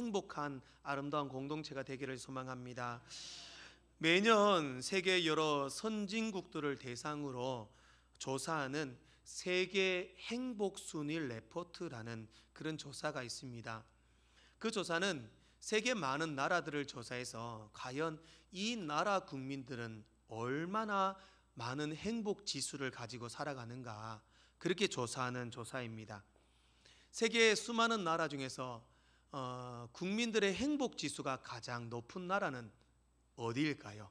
행복한 아름다운 공동체가 되기를 소망합니다. 매년 세계 여러 선진국들을 대상으로 조사하는 세계 행복 순위 레포트라는 그런 조사가 있습니다. 그 조사는 세계 많은 나라들을 조사해서 과연 이 나라 국민들은 얼마나 많은 행복 지수를 가지고 살아가는가, 그렇게 조사하는 조사입니다. 세계 수많은 나라 중에서 국민들의 행복 지수가 가장 높은 나라는 어디일까요?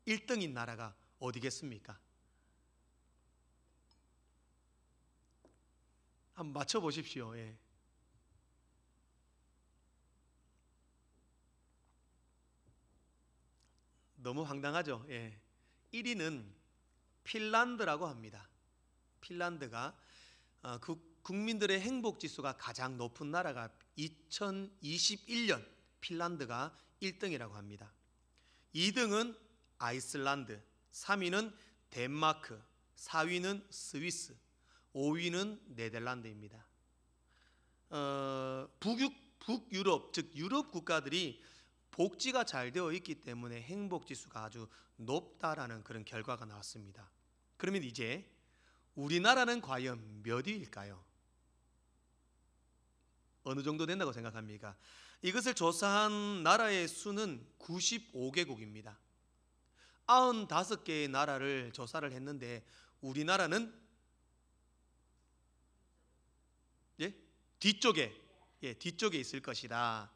1등인 나라가 어디겠습니까? 한번 맞춰보십시오. 예. 너무 황당하죠. 예. 1위는 핀란드라고 합니다. 핀란드가 국민들의 행복 지수가 가장 높은 나라가 2021년 핀란드가 1등이라고 합니다. 2등은 아이슬란드, 3위는 덴마크, 4위는 스위스, 5위는 네덜란드입니다. 북유럽, 즉 유럽 국가들이 복지가 잘 되어 있기 때문에 행복 지수가 아주 높다라는 그런 결과가 나왔습니다. 그러면 이제 우리나라는 과연 몇 위일까요? 어느 정도 된다고 생각합니까? 이것을 조사한 나라의 수는 95개국입니다. 95개의 나라를 조사를 했는데 우리나라는 뒤쪽에 있을 것이다.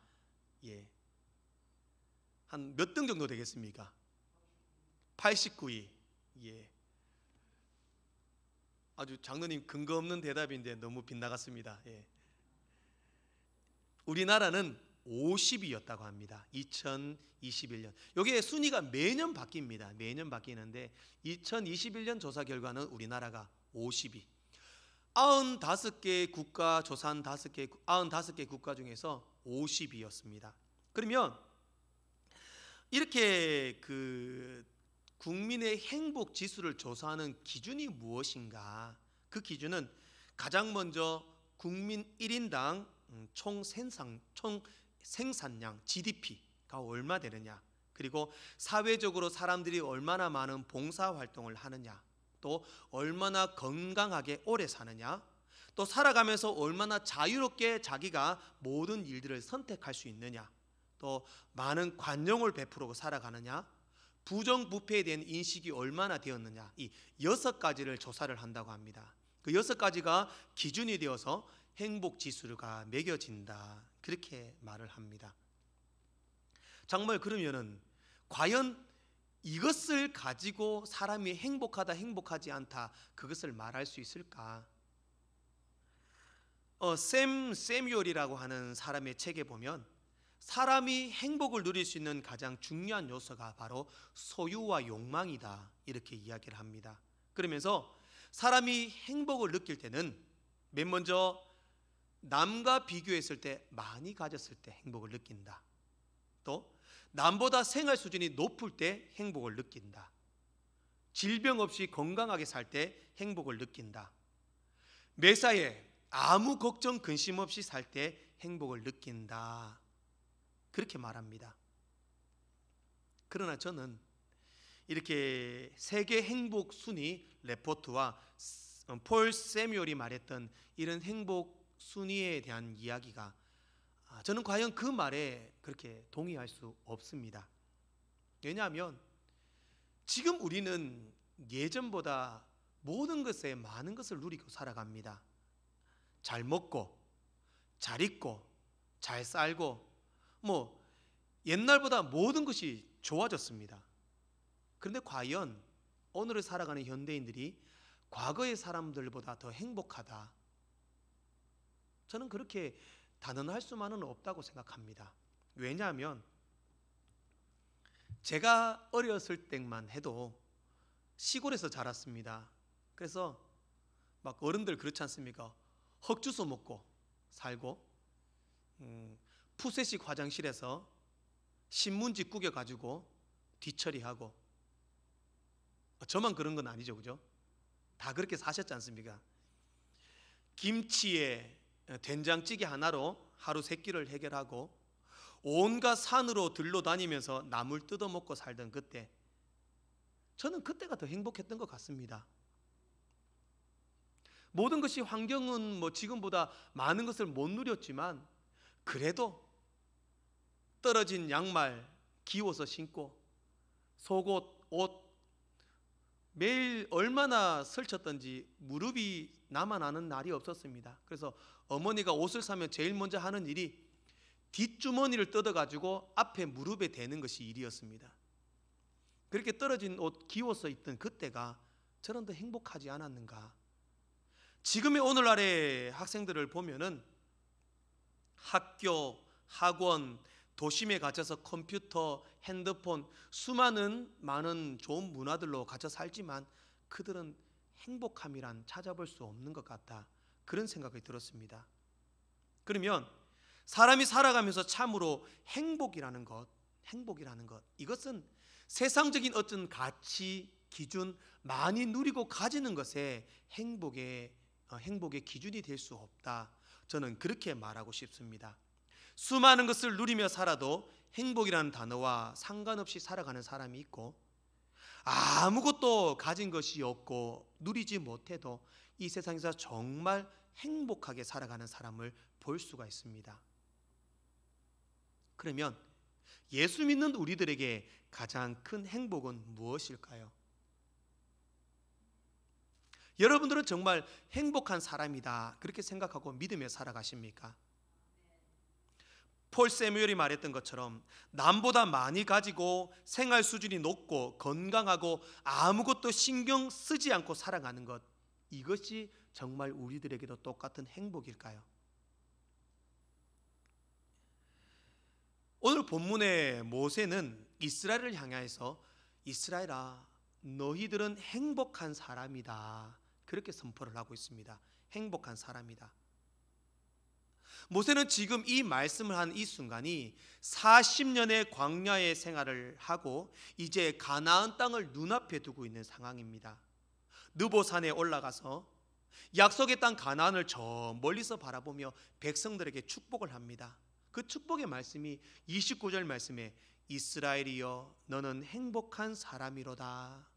한 몇 등 정도 되겠습니까? 89위. 아주 장로님 근거 없는 대답인데 너무 빗나갔습니다. 우리나라는 50위였다고 합니다. 2021년. 이게 순위가 매년 바뀝니다. 매년 바뀌는데 2021년 조사 결과는 우리나라가 50위. 95개 국가 조사한 95개 국가 중에서 50위였습니다. 그러면 이렇게 국민의 행복 지수를 조사하는 기준이 무엇인가? 그 기준은 가장 먼저 국민 1인당 총 생산량 GDP가 얼마 되느냐, 그리고 사회적으로 사람들이 얼마나 많은 봉사활동을 하느냐, 또 얼마나 건강하게 오래 사느냐, 또 살아가면서 얼마나 자유롭게 자기가 모든 일들을 선택할 수 있느냐, 또 많은 관용을 베풀고 살아가느냐, 부정부패에 대한 인식이 얼마나 되었느냐, 이 6가지를 조사를 한다고 합니다. 그 6가지가 기준이 되어서 행복 지수가 매겨진다, 그렇게 말을 합니다. 정말 그러면은 과연 이것을 가지고 사람이 행복하다 행복하지 않다 그것을 말할 수 있을까? 샘 세뮤얼이라고 하는 사람의 책에 보면 사람이 행복을 누릴 수 있는 가장 중요한 요소가 바로 소유와 욕망이다, 이렇게 이야기를 합니다. 그러면서 사람이 행복을 느낄 때는 맨 먼저 남과 비교했을 때 많이 가졌을 때 행복을 느낀다. 또 남보다 생활 수준이 높을 때 행복을 느낀다. 질병 없이 건강하게 살 때 행복을 느낀다. 매사에 아무 걱정 근심 없이 살 때 행복을 느낀다, 그렇게 말합니다. 그러나 저는 이렇게 세계 행복 순위 레포트와 폴 세뮤얼이 말했던 이런 행복 순위에 대한 이야기가 저는 과연 그 말에 그렇게 동의할 수 없습니다. 왜냐하면 지금 우리는 예전보다 모든 것에 많은 것을 누리고 살아갑니다. 잘 먹고 잘 입고 잘 살고 옛날보다 모든 것이 좋아졌습니다. 그런데 과연 오늘을 살아가는 현대인들이 과거의 사람들보다 더 행복하다? 저는 그렇게 단언할 수만은 없다고 생각합니다. 왜냐하면 제가 어렸을 때만 해도 시골에서 자랐습니다. 그래서 막 어른들 그렇지 않습니까? 흙주워 먹고 살고, 푸세식 화장실에서 신문지 구겨가지고 뒤처리하고. 저만 그런 건 아니죠, 그죠? 다 그렇게 사셨지 않습니까? 김치에 된장찌개 하나로 하루 3끼를 해결하고, 온갖 산으로 들러 다니면서 나물 뜯어먹고 살던 그때, 저는 그때가 더 행복했던 것 같습니다. 모든 것이 환경은 지금보다 많은 것을 못 누렸지만 그래도 떨어진 양말 기워서 신고 속옷, 옷 매일 얼마나 설쳤던지 무릎이 나만 아는 날이 없었습니다. 그래서 어머니가 옷을 사면 제일 먼저 하는 일이 뒷주머니를 뜯어가지고 앞에 무릎에 대는 것이 일이었습니다. 그렇게 떨어진 옷 기워서 입던 그때가 저는 더 행복하지 않았는가. 지금의 오늘날의 학생들을 보면은 학교, 학원, 도심에 갇혀서 컴퓨터, 핸드폰, 많은 좋은 문화들로 갇혀 살지만 그들은 행복함이란 찾아볼 수 없는 것 같다. 그런 생각이 들었습니다. 그러면 사람이 살아가면서 참으로 행복이라는 것, 이것은 세상적인 어떤 가치, 기준, 많이 누리고 가지는 것에 행복의 기준이 될 수 없다. 저는 그렇게 말하고 싶습니다. 수많은 것을 누리며 살아도 행복이라는 단어와 상관없이 살아가는 사람이 있고, 아무것도 가진 것이 없고 누리지 못해도 이 세상에서 정말 행복하게 살아가는 사람을 볼 수가 있습니다. 그러면 예수 믿는 우리들에게 가장 큰 행복은 무엇일까요? 여러분들은 정말 행복한 사람이다 그렇게 생각하고 믿으며 살아가십니까? 폴 세뮤얼이 말했던 것처럼 남보다 많이 가지고 생활 수준이 높고 건강하고 아무것도 신경 쓰지 않고 살아가는 것, 이것이 정말 우리들에게도 똑같은 행복일까요? 오늘 본문의 모세는 이스라엘을 향하여서 이스라엘아, 너희들은 행복한 사람이다 그렇게 선포를 하고 있습니다. 행복한 사람이다. 모세는 지금 이 말씀을 한 이 순간이 40년의 광야의 생활을 하고 이제 가나안 땅을 눈앞에 두고 있는 상황입니다. 느보산에 올라가서 약속의 땅 가나안을 저 멀리서 바라보며 백성들에게 축복을 합니다. 그 축복의 말씀이 29절 말씀에 이스라엘이여 너는 행복한 사람이로다.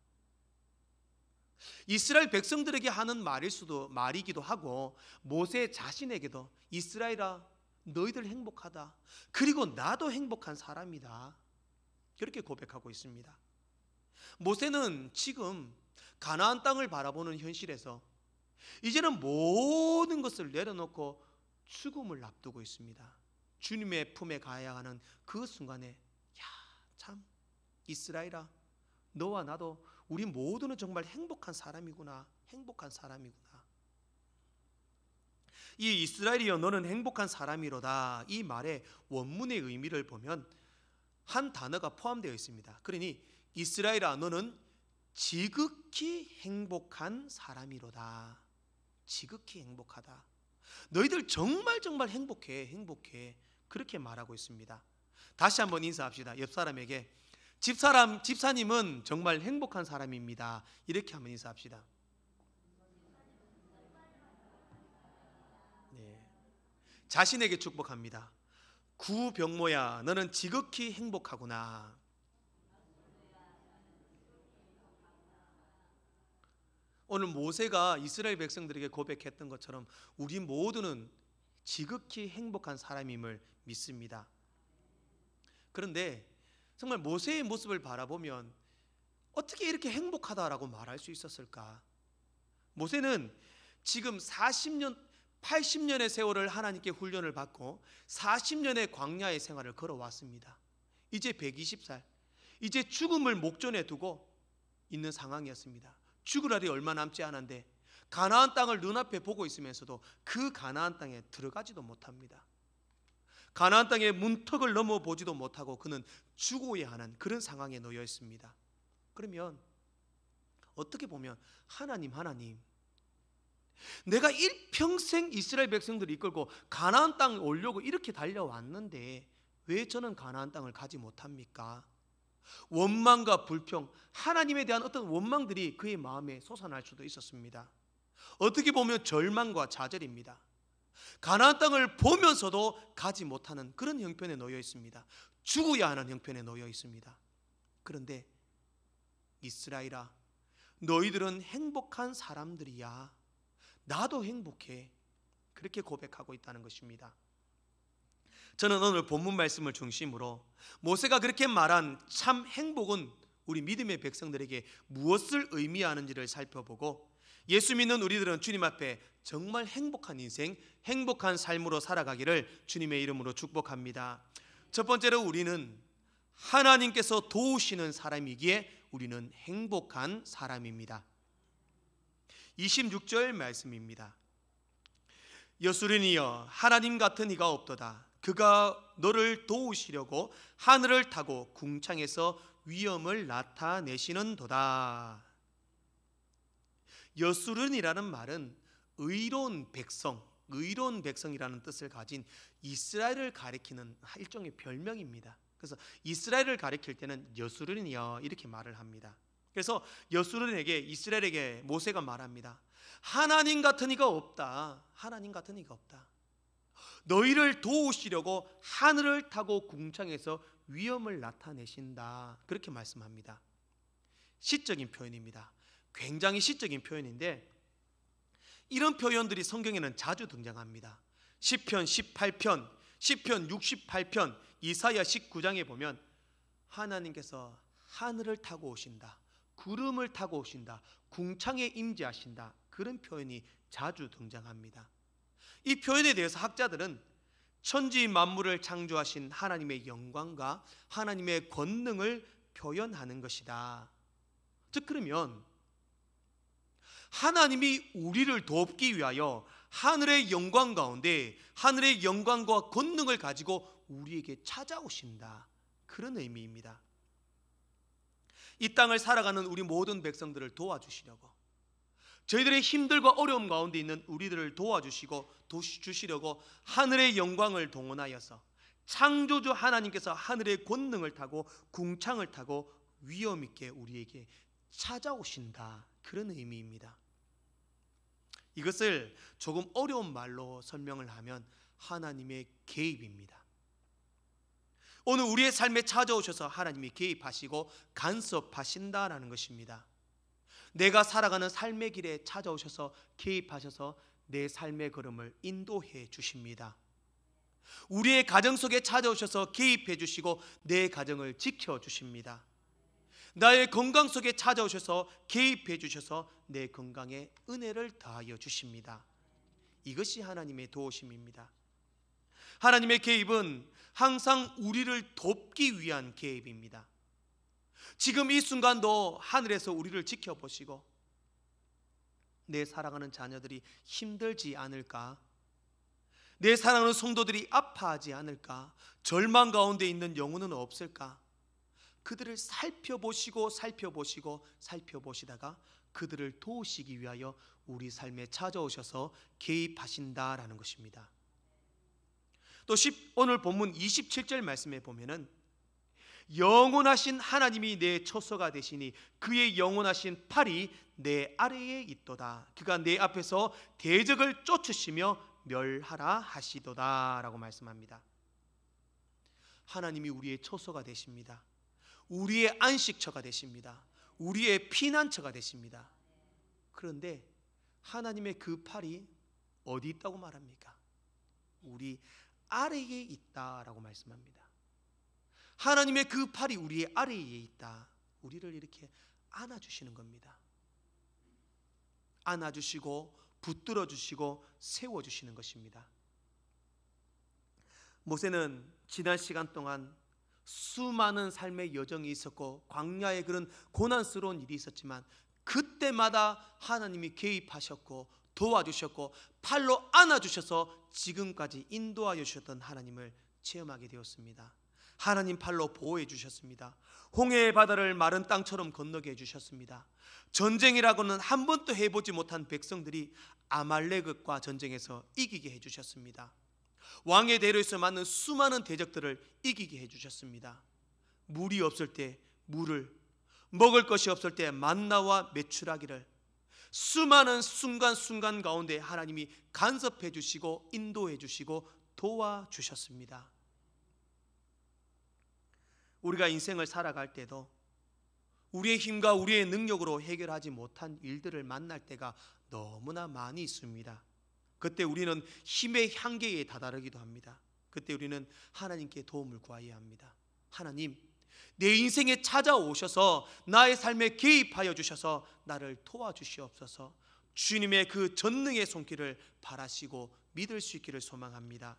이스라엘 백성들에게 하는 말이기도 하고 모세 자신에게도 이스라엘아 너희들 행복하다. 그리고 나도 행복한 사람이다. 그렇게 고백하고 있습니다. 모세는 지금 가나안 땅을 바라보는 현실에서 이제는 모든 것을 내려놓고 죽음을 앞두고 있습니다. 주님의 품에 가야 하는 그 순간에 참 이스라엘아 너와 나도 우리 모두는 정말 행복한 사람이구나. 이 이스라엘이여 너는 행복한 사람이로다. 이 말의 원문의 의미를 보면 한 단어가 포함되어 있습니다. 그러니 이스라엘아 너는 지극히 행복한 사람이로다. 지극히 행복하다. 너희들 정말 행복해. 그렇게 말하고 있습니다. 다시 한번 인사합시다. 옆 사람에게 집사님은 정말 행복한 사람입니다. 이렇게 한번 인사합시다. 네. 자신에게 축복합니다. 구병모야 너는 지극히 행복하구나. 오늘 모세가 이스라엘 백성들에게 고백했던 것처럼 우리 모두는 지극히 행복한 사람임을 믿습니다. 그런데 정말 모세의 모습을 바라보면 어떻게 이렇게 행복하다라고 말할 수 있었을까? 모세는 지금 80년의 세월을 하나님께 훈련을 받고 40년의 광야의 생활을 걸어왔습니다. 이제 120살, 이제 죽음을 목전에 두고 있는 상황이었습니다. 죽을 날이 얼마 남지 않았는데 가나안 땅을 눈앞에 보고 있으면서도 그 가나안 땅에 들어가지도 못합니다. 가나안 땅의 문턱을 넘어보지도 못하고 그는 죽어야 하는 그런 상황에 놓여 있습니다. 그러면 어떻게 보면 하나님 내가 일평생 이스라엘 백성들을 이끌고 가나안 땅에 오려고 이렇게 달려왔는데 왜 저는 가나안 땅을 가지 못합니까? 원망과 불평, 하나님에 대한 어떤 원망들이 그의 마음에 솟아날 수도 있었습니다. 어떻게 보면 절망과 좌절입니다. 가나안 땅을 보면서도 가지 못하는 그런 형편에 놓여 있습니다. 죽어야 하는 형편에 놓여 있습니다. 그런데 이스라엘아, 너희들은 행복한 사람들이야. 나도 행복해. 그렇게 고백하고 있다는 것입니다. 저는 오늘 본문 말씀을 중심으로 모세가 그렇게 말한 참 행복은 우리 믿음의 백성들에게 무엇을 의미하는지를 살펴보고, 예수 믿는 우리들은 주님 앞에 정말 행복한 인생, 행복한 삶으로 살아가기를 주님의 이름으로 축복합니다. 첫 번째로 우리는 하나님께서 도우시는 사람이기에 우리는 행복한 사람입니다. 26절 말씀입니다. 여수르니여, 하나님 같은 이가 없도다. 그가 너를 도우시려고 하늘을 타고 궁창에서 위엄을 나타내시는도다. 여수른이라는 말은 의로운 백성, 의로운 백성이라는 뜻을 가진 이스라엘을 가리키는 일종의 별명입니다. 그래서 이스라엘을 가리킬 때는 여수른이여 이렇게 말을 합니다. 그래서 여수른에게, 이스라엘에게 모세가 말합니다. 하나님 같은 이가 없다. 하나님 같은 이가 없다. 너희를 도우시려고 하늘을 타고 궁창에서 위엄을 나타내신다. 그렇게 말씀합니다. 시적인 표현입니다. 굉장히 시적인 표현인데 이런 표현들이 성경에는 자주 등장합니다. 시편 18편, 시편 68편, 이사야 19장에 보면 하나님께서 하늘을 타고 오신다, 구름을 타고 오신다, 궁창에 임재하신다, 그런 표현이 자주 등장합니다. 이 표현에 대해서 학자들은 천지 만물을 창조하신 하나님의 영광과 하나님의 권능을 표현하는 것이다. 즉 그러면 하나님이 우리를 돕기 위하여 하늘의 영광 가운데 하늘의 영광과 권능을 가지고 우리에게 찾아오신다, 그런 의미입니다. 이 땅을 살아가는 우리 모든 백성들을 도와주시려고, 저희들의 힘들과 어려움 가운데 있는 우리들을 도와주시고 도와주시려고 하늘의 영광을 동원하여서 창조주 하나님께서 하늘의 권능을 타고 궁창을 타고 위엄 있게 우리에게 찾아오신다, 그런 의미입니다. 이것을 조금 어려운 말로 설명을 하면 하나님의 개입입니다. 오늘 우리의 삶에 찾아오셔서 하나님이 개입하시고 간섭하신다라는 것입니다. 내가 살아가는 삶의 길에 찾아오셔서 개입하셔서 내 삶의 걸음을 인도해 주십니다. 우리의 가정 속에 찾아오셔서 개입해 주시고 내 가정을 지켜 주십니다. 나의 건강 속에 찾아오셔서 개입해 주셔서 내 건강에 은혜를 더하여 주십니다. 이것이 하나님의 도우심입니다. 하나님의 개입은 항상 우리를 돕기 위한 개입입니다. 지금 이 순간도 하늘에서 우리를 지켜보시고 내 사랑하는 자녀들이 힘들지 않을까, 내 사랑하는 성도들이 아파하지 않을까, 절망 가운데 있는 영혼은 없을까, 그들을 살펴보시다가 그들을 도우시기 위하여 우리 삶에 찾아오셔서 개입하신다라는 것입니다. 또 오늘 본문 27절 말씀에 보면은 영원하신 하나님이 내 처소가 되시니 그의 영원하신 팔이 내 아래에 있도다. 그가 내 앞에서 대적을 쫓으시며 멸하라 하시도다 라고 말씀합니다. 하나님이 우리의 처소가 되십니다. 우리의 안식처가 되십니다. 우리의 피난처가 되십니다. 그런데 하나님의 그 팔이 어디 있다고 말합니까? 우리 아래에 있다라고 말씀합니다. 하나님의 그 팔이 우리의 아래에 있다. 우리를 이렇게 안아주시는 겁니다. 안아주시고 붙들어주시고 세워주시는 것입니다. 모세는 지난 시간 동안 수많은 삶의 여정이 있었고 광야의 그런 고난스러운 일이 있었지만 그때마다 하나님이 개입하셨고 도와주셨고 팔로 안아주셔서 지금까지 인도하여 주셨던 하나님을 체험하게 되었습니다. 하나님 팔로 보호해 주셨습니다. 홍해의 바다를 마른 땅처럼 건너게 해주셨습니다. 전쟁이라고는 한 번도 해보지 못한 백성들이 아말렉과 전쟁에서 이기게 해주셨습니다. 왕의 대로에서 맞는 수많은 대적들을 이기게 해주셨습니다. 물이 없을 때 물을, 먹을 것이 없을 때 만나와 메추라기를, 수많은 순간순간 가운데 하나님이 간섭해 주시고 인도해 주시고 도와주셨습니다. 우리가 인생을 살아갈 때도 우리의 힘과 우리의 능력으로 해결하지 못한 일들을 만날 때가 너무나 많이 있습니다. 그때 우리는 힘의 한계에 다다르기도 합니다. 그때 우리는 하나님께 도움을 구해야 합니다. 하나님, 내 인생에 찾아오셔서 나의 삶에 개입하여 주셔서 나를 도와주시옵소서. 주님의 그 전능의 손길을 바라시고 믿을 수 있기를 소망합니다.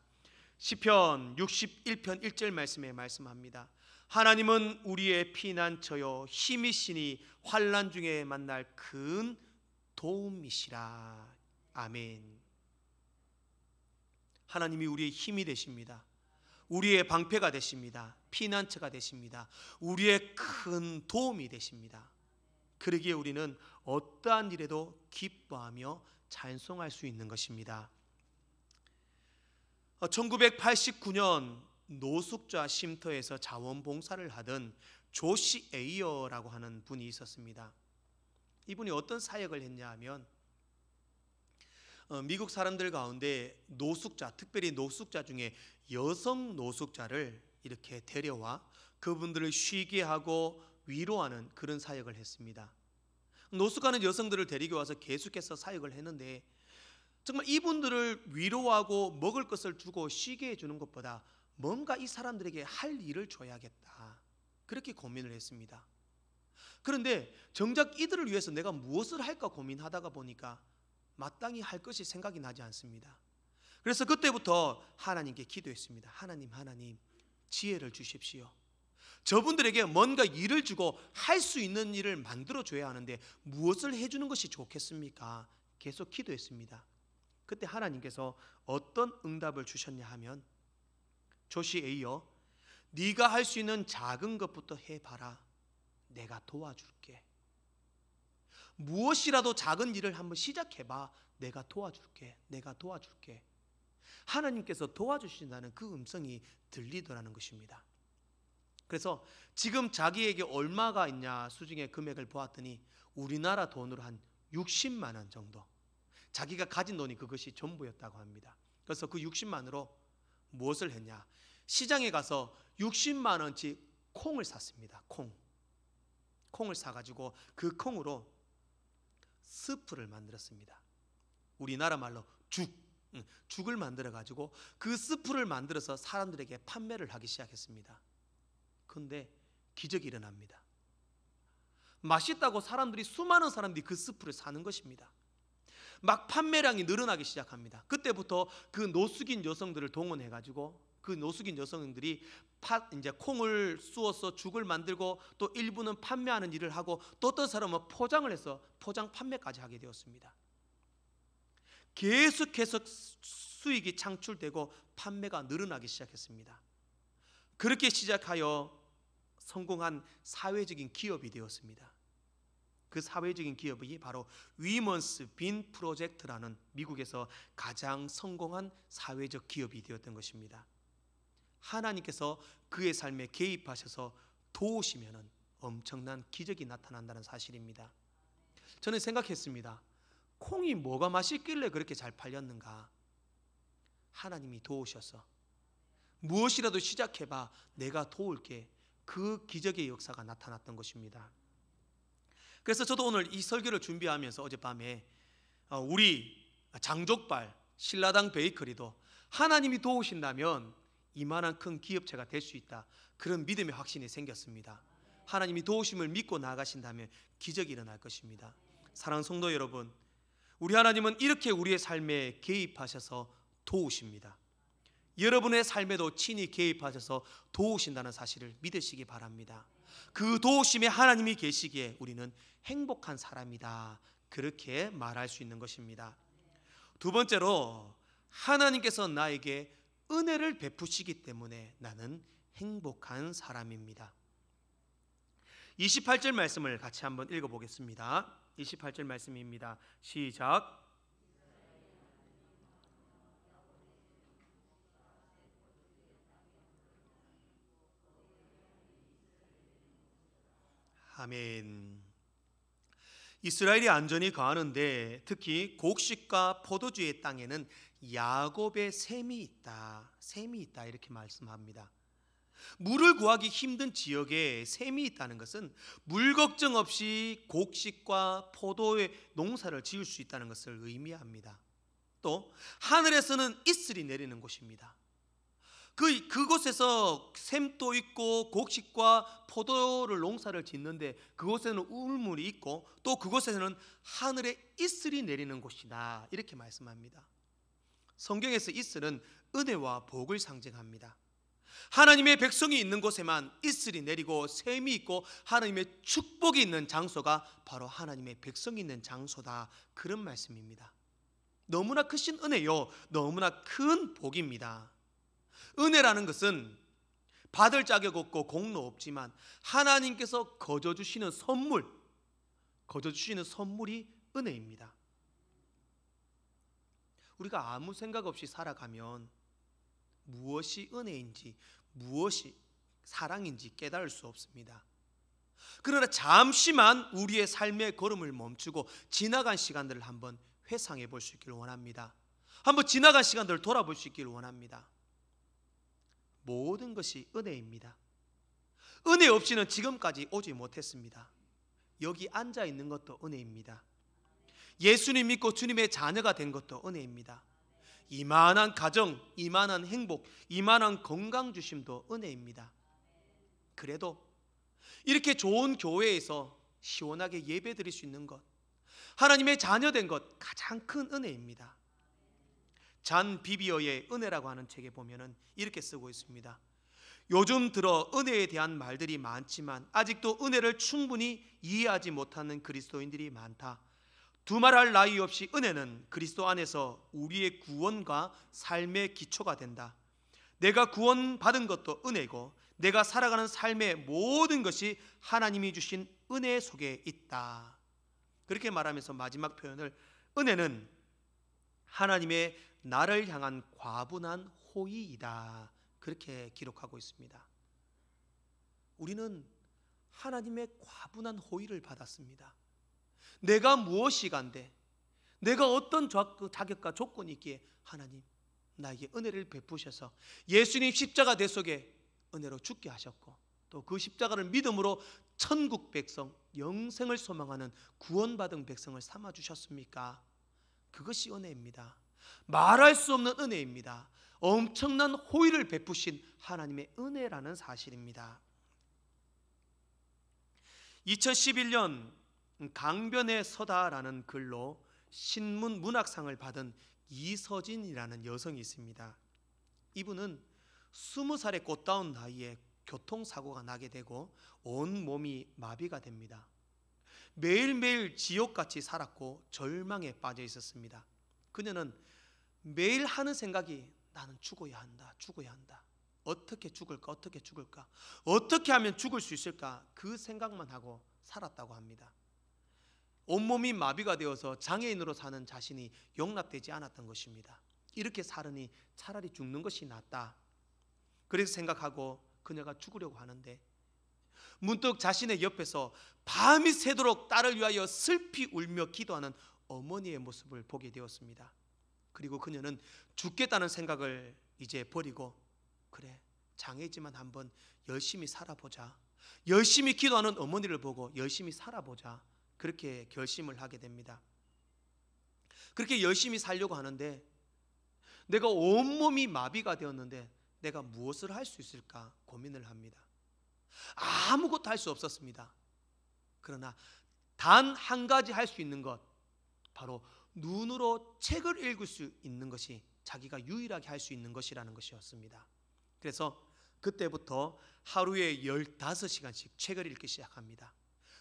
시편 61편 1절 말씀에 말씀합니다. 하나님은 우리의 피난처요 힘이시니 환난 중에 만날 큰 도움이시라. 아멘. 하나님이 우리의 힘이 되십니다. 우리의 방패가 되십니다. 피난처가 되십니다. 우리의 큰 도움이 되십니다. 그러기에 우리는 어떠한 일에도 기뻐하며 찬송할 수 있는 것입니다. 1989년 노숙자 쉼터에서 자원봉사를 하던 조시 에이어라고 하는 분이 있었습니다. 이분이 어떤 사역을 했냐 하면 미국 사람들 가운데 노숙자, 특별히 노숙자 중에 여성 노숙자를 이렇게 데려와 그분들을 쉬게 하고 위로하는 그런 사역을 했습니다. 노숙하는 여성들을 데리고 와서 계속해서 사역을 했는데 정말 이분들을 위로하고 먹을 것을 주고 쉬게 해주는 것보다 뭔가 이 사람들에게 할 일을 줘야겠다, 그렇게 고민을 했습니다. 그런데 정작 이들을 위해서 내가 무엇을 할까 고민하다가 보니까 마땅히 할 것이 생각이 나지 않습니다. 그래서 그때부터 하나님께 기도했습니다. 하나님, 지혜를 주십시오. 저분들에게 뭔가 일을 주고 할 수 있는 일을 만들어줘야 하는데 무엇을 해주는 것이 좋겠습니까? 계속 기도했습니다. 그때 하나님께서 어떤 응답을 주셨냐 하면, 조시 에이어, 네가 할 수 있는 작은 것부터 해봐라. 내가 도와줄게. 무엇이라도 작은 일을 한번 시작해봐. 내가 도와줄게. 하나님께서 도와주신다는 그 음성이 들리더라는 것입니다. 그래서 지금 자기에게 얼마가 있냐 수중의 금액을 보았더니 우리나라 돈으로 한 60만 원 정도, 자기가 가진 돈이 그것이 전부였다고 합니다. 그래서 그 60만으로 무엇을 했냐, 시장에 가서 60만 원치 콩을 샀습니다. 콩을 사가지고 그 콩으로 스프를 만들었습니다. 우리나라 말로 죽을 만들어가지고 그 스프를 만들어서 사람들에게 판매를 하기 시작했습니다. 그런데 기적이 일어납니다. 맛있다고 수많은 사람들이 그 스프를 사는 것입니다. 막 판매량이 늘어나기 시작합니다. 그때부터 그 노숙인 여성들을 동원해가지고 그 노숙인 여성들이 이제 콩을 쑤어서 죽을 만들고 또 일부는 판매하는 일을 하고 또 어떤 사람은 포장을 해서 포장 판매까지 하게 되었습니다. 계속해서 수익이 창출되고 판매가 늘어나기 시작했습니다. 그렇게 시작하여 성공한 사회적인 기업이 되었습니다. 그 사회적인 기업이 바로 위먼스 빈 프로젝트라는 미국에서 가장 성공한 사회적 기업이 되었던 것입니다. 하나님께서 그의 삶에 개입하셔서 도우시면 엄청난 기적이 나타난다는 사실입니다. 저는 생각했습니다. 콩이 뭐가 맛있길래 그렇게 잘 팔렸는가? 하나님이 도우셔서 무엇이라도 시작해봐, 내가 도울게, 그 기적의 역사가 나타났던 것입니다. 그래서 저도 오늘 이 설교를 준비하면서 어젯밤에 우리 장족발 신라당 베이커리도 하나님이 도우신다면 이만한 큰 기업체가 될 수 있다, 그런 믿음의 확신이 생겼습니다. 하나님이 도우심을 믿고 나아가신다면 기적이 일어날 것입니다. 사랑하는 성도 여러분, 우리 하나님은 이렇게 우리의 삶에 개입하셔서 도우십니다. 여러분의 삶에도 친히 개입하셔서 도우신다는 사실을 믿으시기 바랍니다. 그 도우심에 하나님이 계시기에 우리는 행복한 사람이다, 그렇게 말할 수 있는 것입니다. 두 번째로, 하나님께서 나에게 은혜를 베푸시기 때문에 나는 행복한 사람입니다. 28절 말씀을 같이 한번 읽어보겠습니다. 28절 말씀입니다. 시작. 아멘. 이스라엘이 안전이 거하는데 특히 곡식과 포도주의 땅에는 야곱의 샘이 있다. 샘이 있다 이렇게 말씀합니다. 물을 구하기 힘든 지역에 샘이 있다는 것은 물 걱정 없이 곡식과 포도의 농사를 지을 수 있다는 것을 의미합니다. 또 하늘에서는 이슬이 내리는 곳입니다. 그곳에서 샘도 있고 곡식과 포도를 농사를 짓는데 그곳에는 우물물이 있고 또 그곳에는 하늘에 이슬이 내리는 곳이다 이렇게 말씀합니다. 성경에서 이슬은 은혜와 복을 상징합니다. 하나님의 백성이 있는 곳에만 이슬이 내리고 샘이 있고 하나님의 축복이 있는 장소가 바로 하나님의 백성이 있는 장소다, 그런 말씀입니다. 너무나 크신 은혜요, 너무나 큰 복입니다. 은혜라는 것은 받을 자격 없고 공로 없지만 하나님께서 거저 주시는 선물이 은혜입니다. 우리가 아무 생각 없이 살아가면 무엇이 은혜인지 무엇이 사랑인지 깨달을 수 없습니다. 그러나 잠시만 우리의 삶의 걸음을 멈추고 지나간 시간들을 한번 회상해 볼 수 있기를 원합니다. 한번 지나간 시간들을 돌아볼 수 있기를 원합니다. 모든 것이 은혜입니다. 은혜 없이는 지금까지 오지 못했습니다. 여기 앉아 있는 것도 은혜입니다. 예수님 믿고 주님의 자녀가 된 것도 은혜입니다. 이만한 가정, 이만한 행복, 이만한 건강 주심도 은혜입니다. 그래도 이렇게 좋은 교회에서 시원하게 예배 드릴 수 있는 것, 하나님의 자녀 된 것, 가장 큰 은혜입니다. 잔 비비어의 은혜라고 하는 책에 보면은 이렇게 쓰고 있습니다. 요즘 들어 은혜에 대한 말들이 많지만 아직도 은혜를 충분히 이해하지 못하는 그리스도인들이 많다. 두말할 나위 없이 은혜는 그리스도 안에서 우리의 구원과 삶의 기초가 된다. 내가 구원받은 것도 은혜고 내가 살아가는 삶의 모든 것이 하나님이 주신 은혜 속에 있다. 그렇게 말하면서 마지막 표현을, 은혜는 하나님의 나를 향한 과분한 호의이다, 그렇게 기록하고 있습니다. 우리는 하나님의 과분한 호의를 받았습니다. 내가 무엇이간데, 내가 어떤 자격과 조건이 있기에 하나님 나에게 은혜를 베푸셔서 예수님 십자가 대 속에 은혜로 죽게 하셨고 또 그 십자가를 믿음으로 천국 백성, 영생을 소망하는 구원받은 백성을 삼아 주셨습니까? 그것이 은혜입니다. 말할 수 없는 은혜입니다. 엄청난 호의를 베푸신 하나님의 은혜라는 사실입니다. 2011년 강변에 서다라는 글로 신문 문학상을 받은 이서진이라는 여성이 있습니다. 이분은 20살의 꽃다운 나이에 교통사고가 나게 되고 온몸이 마비가 됩니다. 매일매일 지옥같이 살았고 절망에 빠져 있었습니다. 그녀는 매일 하는 생각이, 나는 죽어야 한다, 죽어야 한다. 어떻게 죽을까, 어떻게 죽을까, 어떻게 하면 죽을 수 있을까, 그 생각만 하고 살았다고 합니다. 온몸이 마비가 되어서 장애인으로 사는 자신이 용납되지 않았던 것입니다. 이렇게 살으니 차라리 죽는 것이 낫다, 그래서 생각하고 그녀가 죽으려고 하는데 문득 자신의 옆에서 밤이 새도록 딸을 위하여 슬피 울며 기도하는 어머니의 모습을 보게 되었습니다. 그리고 그녀는 죽겠다는 생각을 이제 버리고, 그래 장애지만 한번 열심히 살아보자, 열심히 기도하는 어머니를 보고 열심히 살아보자, 그렇게 결심을 하게 됩니다. 그렇게 열심히 살려고 하는데 내가 온몸이 마비가 되었는데 내가 무엇을 할 수 있을까 고민을 합니다. 아무것도 할 수 없었습니다. 그러나 단 한 가지 할 수 있는 것, 바로 눈으로 책을 읽을 수 있는 것이 자기가 유일하게 할 수 있는 것이라는 것이었습니다. 그래서 그때부터 하루에 15시간씩 책을 읽기 시작합니다.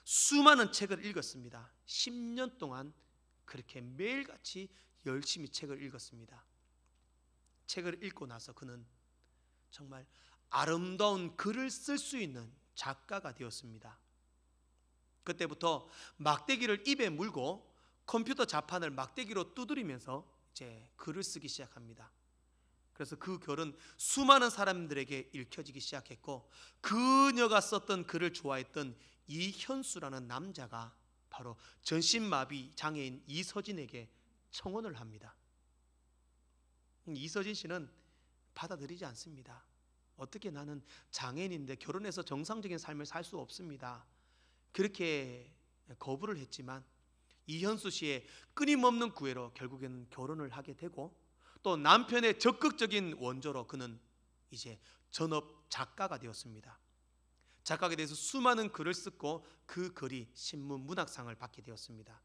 수많은 책을 읽었습니다. 10년 동안 그렇게 매일같이 열심히 책을 읽었습니다. 책을 읽고 나서 그는 정말 아름다운 글을 쓸 수 있는 작가가 되었습니다. 그때부터 막대기를 입에 물고 컴퓨터 자판을 막대기로 두드리면서 이제 글을 쓰기 시작합니다. 그래서 그 글은 수많은 사람들에게 읽혀지기 시작했고, 그녀가 썼던 글을 좋아했던 이현수라는 남자가 바로 전신마비 장애인 이서진에게 청혼을 합니다. 이서진 씨는 받아들이지 않습니다. 어떻게 나는 장애인인데 결혼해서 정상적인 삶을 살 수 없습니다. 그렇게 거부를 했지만 이현수 씨의 끊임없는 구애로 결국에는 결혼을 하게 되고, 또 남편의 적극적인 원조로 그는 이제 전업 작가가 되었습니다. 작가에 대해서 수많은 글을 쓰고 그 글이 신문 문학상을 받게 되었습니다.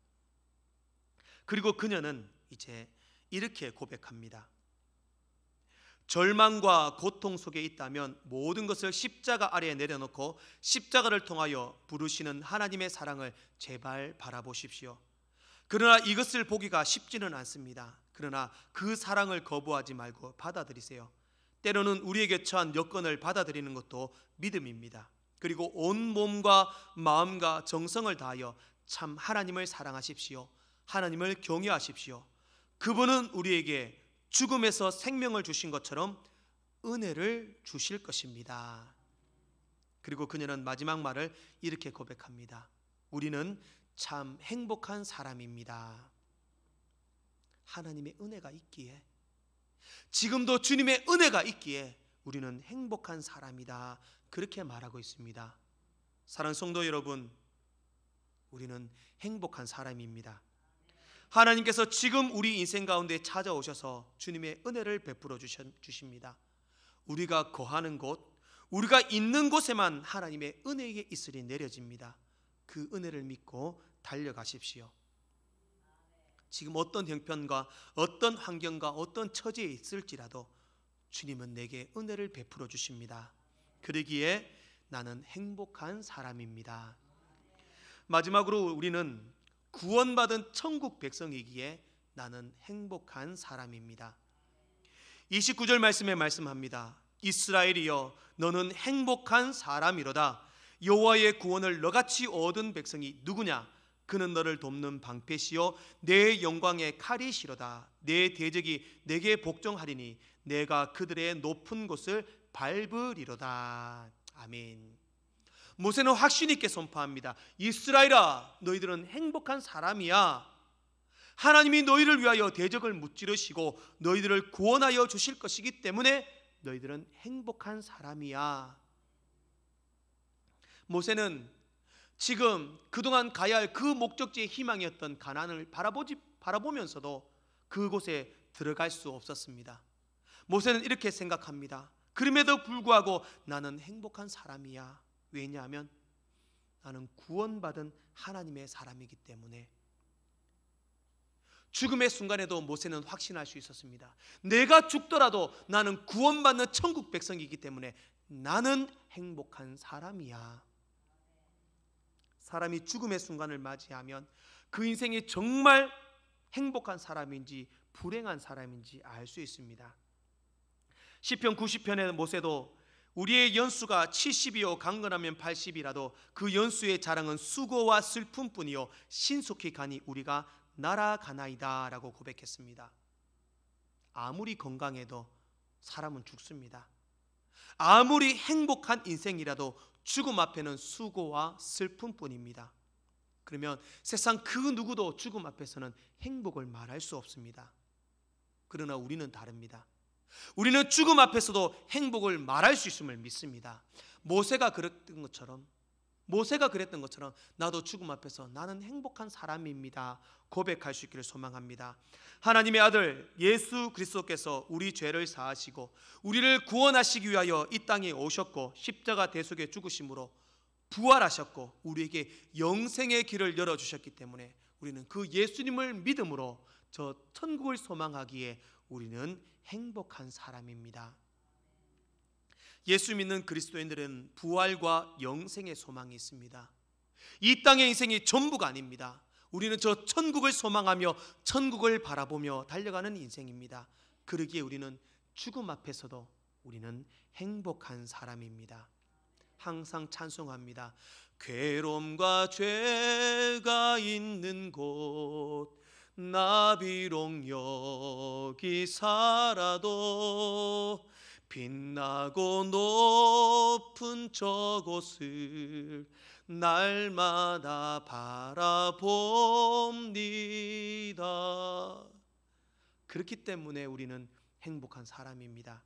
그리고 그녀는 이제 이렇게 고백합니다. 절망과 고통 속에 있다면 모든 것을 십자가 아래에 내려놓고 십자가를 통하여 부르시는 하나님의 사랑을 제발 바라보십시오. 그러나 이것을 보기가 쉽지는 않습니다. 그러나 그 사랑을 거부하지 말고 받아들이세요. 때로는 우리에게 처한 여건을 받아들이는 것도 믿음입니다. 그리고 온 몸과 마음과 정성을 다하여 참 하나님을 사랑하십시오. 하나님을 경외하십시오. 그분은 우리에게 죽음에서 생명을 주신 것처럼 은혜를 주실 것입니다. 그리고 그녀는 마지막 말을 이렇게 고백합니다. 우리는 참 행복한 사람입니다. 하나님의 은혜가 있기에, 지금도 주님의 은혜가 있기에 우리는 행복한 사람이다, 그렇게 말하고 있습니다. 사랑하는 성도 여러분, 우리는 행복한 사람입니다. 하나님께서 지금 우리 인생 가운데 찾아오셔서 주님의 은혜를 베풀어 주십니다. 우리가 거하는 곳, 우리가 있는 곳에만 하나님의 은혜의 이슬이 내려집니다. 그 은혜를 믿고 달려가십시오. 지금 어떤 형편과 어떤 환경과 어떤 처지에 있을지라도 주님은 내게 은혜를 베풀어 주십니다. 그러기에 나는 행복한 사람입니다. 마지막으로 우리는 구원받은 천국 백성이기에 나는 행복한 사람입니다. 29절 말씀에 말씀합니다. 이스라엘이여 너는 행복한 사람이로다. 여호와의 구원을 너같이 얻은 백성이 누구냐? 그는 너를 돕는 방패시요 내 영광의 칼이시로다. 내 대적이 내게 복종하리니 내가 그들의 높은 곳을 밟으리로다. 아멘. 모세는 확신 있게 선포합니다. 이스라엘아, 너희들은 행복한 사람이야. 하나님이 너희를 위하여 대적을 무찌르시고 너희들을 구원하여 주실 것이기 때문에 너희들은 행복한 사람이야. 모세는 지금 그동안 가야 할 그 목적지의 희망이었던 가나안을 바라보면서도 그곳에 들어갈 수 없었습니다. 모세는 이렇게 생각합니다. 그럼에도 불구하고 나는 행복한 사람이야. 왜냐하면 나는 구원받은 하나님의 사람이기 때문에. 죽음의 순간에도 모세는 확신할 수 있었습니다. 내가 죽더라도 나는 구원받는 천국 백성이기 때문에 나는 행복한 사람이야. 사람이 죽음의 순간을 맞이하면 그 인생이 정말 행복한 사람인지 불행한 사람인지 알 수 있습니다. 시편 90편의 모세도 우리의 연수가 70이요 강건하면 80이라도 그 연수의 자랑은 수고와 슬픔뿐이요 신속히 가니 우리가 날아가나이다 라고 고백했습니다. 아무리 건강해도 사람은 죽습니다. 아무리 행복한 인생이라도 죽음 앞에는 수고와 슬픔뿐입니다. 그러면 세상 그 누구도 죽음 앞에서는 행복을 말할 수 없습니다. 그러나 우리는 다릅니다. 우리는 죽음 앞에서도 행복을 말할 수 있음을 믿습니다. 모세가 그랬던 것처럼 나도 죽음 앞에서 나는 행복한 사람입니다 고백할 수 있기를 소망합니다. 하나님의 아들 예수 그리스도께서 우리 죄를 사하시고 우리를 구원하시기 위하여 이 땅에 오셨고 십자가 대속에 죽으심으로 부활하셨고 우리에게 영생의 길을 열어주셨기 때문에 우리는 그 예수님을 믿음으로 저 천국을 소망하기에 우리는 행복한 사람입니다. 예수 믿는 그리스도인들은 부활과 영생의 소망이 있습니다. 이 땅의 인생이 전부가 아닙니다. 우리는 저 천국을 소망하며 천국을 바라보며 달려가는 인생입니다. 그러기에 우리는 죽음 앞에서도 우리는 행복한 사람입니다. 항상 찬송합니다. 괴로움과 죄가 있는 곳 나 비록 여기 살아도 빛나고 높은 저곳을 날마다 바라봅니다. 그렇기 때문에 우리는 행복한 사람입니다.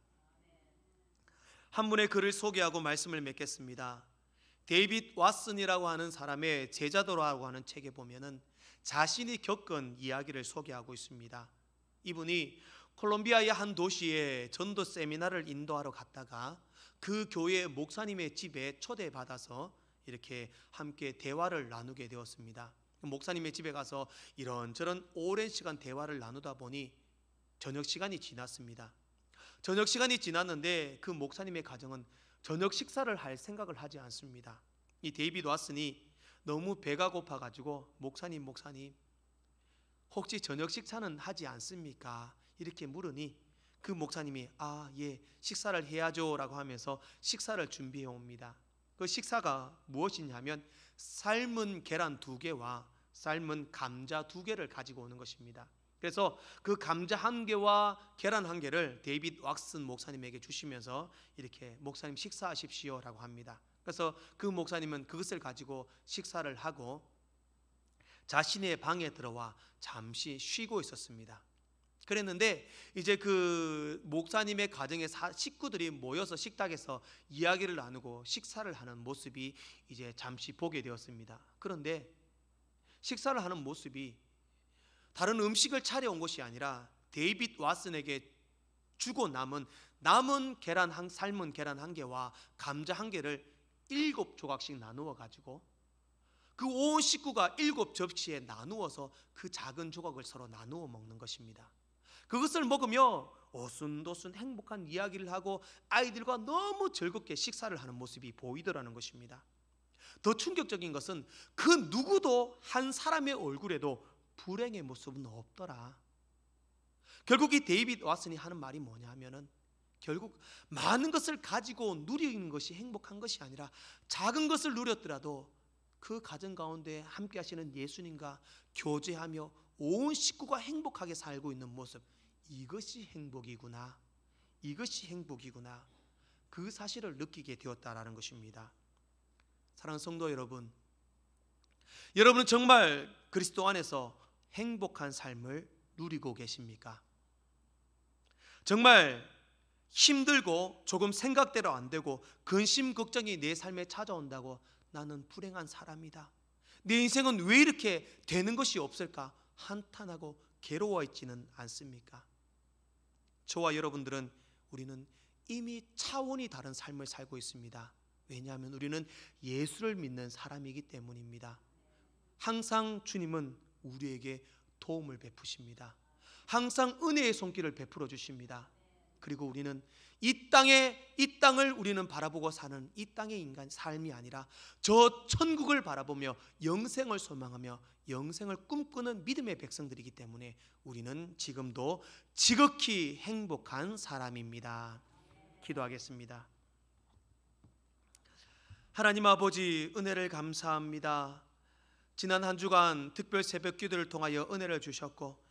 한 분의 글을 소개하고 말씀을 맺겠습니다. 데이빗 왓슨이라고 하는 사람의 제자도라고 하는 책에 보면은 자신이 겪은 이야기를 소개하고 있습니다. 이분이 콜롬비아의 한 도시에 전도 세미나를 인도하러 갔다가 그 교회 목사님의 집에 초대받아서 이렇게 함께 대화를 나누게 되었습니다. 목사님의 집에 가서 이런저런 오랜 시간 대화를 나누다 보니 저녁 시간이 지났습니다. 저녁 시간이 지났는데 그 목사님의 가정은 저녁 식사를 할 생각을 하지 않습니다. 이 데이빗 왓슨이 너무 배가 고파가지고 목사님 혹시 저녁 식사는 하지 않습니까? 이렇게 물으니 그 목사님이 예, 식사를 해야죠 라고 하면서 식사를 준비해 옵니다. 그 식사가 무엇이냐면 삶은 계란 2개와 삶은 감자 2개를 가지고 오는 것입니다. 그래서 그 감자 1개와 계란 1개를 데이빗 왓슨 목사님에게 주시면서 이렇게 목사님 식사하십시오 라고 합니다. 그래서 그 목사님은 그것을 가지고 식사를 하고 자신의 방에 들어와 잠시 쉬고 있었습니다. 그랬는데 이제 그 목사님의 가정의 식구들이 모여서 식탁에서 이야기를 나누고 식사를 하는 모습이 이제 잠시 보게 되었습니다. 그런데 식사를 하는 모습이 다른 음식을 차려온 것이 아니라 데이빗 왓슨에게 주고 남은 삶은 계란 1개와 감자 1개를 7조각씩 나누어 가지고 그 온 식구가 7접시에 나누어서 그 작은 조각을 서로 나누어 먹는 것입니다. 그것을 먹으며 오순도순 행복한 이야기를 하고 아이들과 너무 즐겁게 식사를 하는 모습이 보이더라는 것입니다. 더 충격적인 것은 그 누구도 한 사람의 얼굴에도 불행의 모습은 없더라. 결국 이 데이빗 왓슨이 하는 말이 뭐냐 하면은 결국 많은 것을 가지고 누리는 것이 행복한 것이 아니라 작은 것을 누렸더라도 그 가정 가운데 함께 하시는 예수님과 교제하며 온 식구가 행복하게 살고 있는 모습, 이것이 행복이구나. 이것이 행복이구나. 그 사실을 느끼게 되었다라는 것입니다. 사랑하는 성도 여러분, 여러분은 정말 그리스도 안에서 행복한 삶을 누리고 계십니까? 정말 힘들고 조금 생각대로 안 되고 근심 걱정이 내 삶에 찾아온다고 나는 불행한 사람이다, 내 인생은 왜 이렇게 되는 것이 없을까 한탄하고 괴로워 있지는 않습니까? 저와 여러분들은 우리는 이미 차원이 다른 삶을 살고 있습니다. 왜냐하면 우리는 예수를 믿는 사람이기 때문입니다. 항상 주님은 우리에게 도움을 베푸십니다. 항상 은혜의 손길을 베풀어 주십니다. 그리고 우리는 이 땅을 우리는 바라보고 사는 이 땅의 인간 삶이 아니라 저 천국을 바라보며 영생을 소망하며 영생을 꿈꾸는 믿음의 백성들이기 때문에 우리는 지금도 지극히 행복한 사람입니다. 기도하겠습니다. 하나님 아버지, 은혜를 감사합니다. 지난 한 주간 특별 새벽 기도를 통하여 은혜를 주셨고